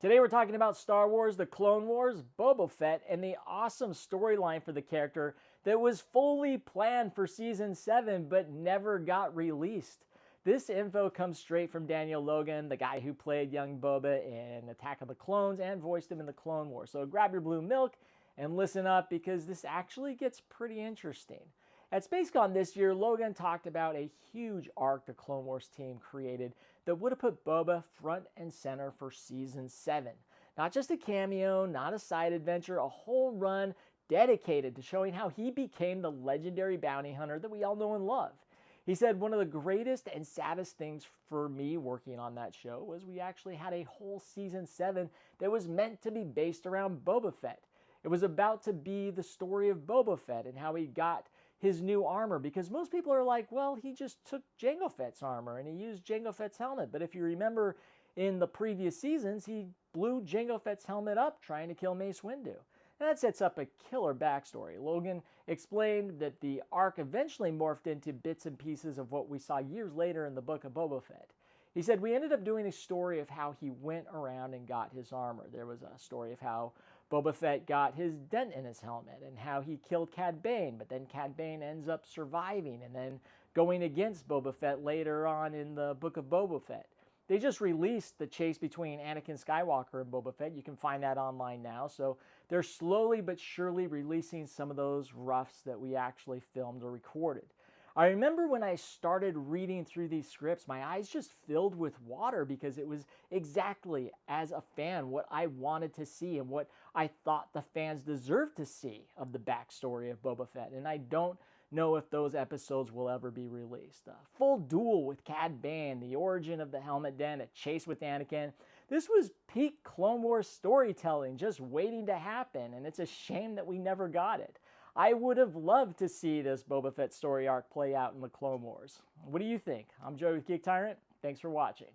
Today we're talking about Star Wars, The Clone Wars, Boba Fett, and the awesome storyline for the character that was fully planned for Season 7 but never got released. This info comes straight from Daniel Logan, the guy who played young Boba in Attack of the Clones and voiced him in The Clone Wars. So grab your blue milk and listen up because this actually gets pretty interesting. At SpaceCon this year, Logan talked about a huge arc the Clone Wars team created that would have put Boba front and center for Season 7. Not just a cameo, not a side adventure, a whole run dedicated to showing how he became the legendary bounty hunter that we all know and love. He said, one of the greatest and saddest things for me working on that show was we actually had a whole Season 7 that was meant to be based around Boba Fett. It was about to be the story of Boba Fett and how he got his new armor, because most people are like, well, he just took Jango Fett's armor and he used Jango Fett's helmet. But if you remember in the previous seasons, he blew Jango Fett's helmet up trying to kill Mace Windu. And that sets up a killer backstory. Logan explained that the arc eventually morphed into bits and pieces of what we saw years later in the book of Boba Fett. He said, we ended up doing a story of how he went around and got his armor. There was a story of how Boba Fett got his dent in his helmet and how he killed Cad Bane, but then Cad Bane ends up surviving and then going against Boba Fett later on in the book of Boba Fett. They just released the chase between Anakin Skywalker and Boba Fett. You can find that online now. So they're slowly but surely releasing some of those roughs that we actually filmed or recorded. I remember when I started reading through these scripts, my eyes just filled with water because it was exactly, as a fan, what I wanted to see and what I thought the fans deserved to see of the backstory of Boba Fett. And I don't know if those episodes will ever be released. A full duel with Cad Bane, the origin of the helmet den, a chase with Anakin. This was peak Clone Wars storytelling just waiting to happen, and it's a shame that we never got it. I would have loved to see this Boba Fett story arc play out in the Clone Wars. What do you think? I'm Joey with Geek Tyrant. Thanks for watching.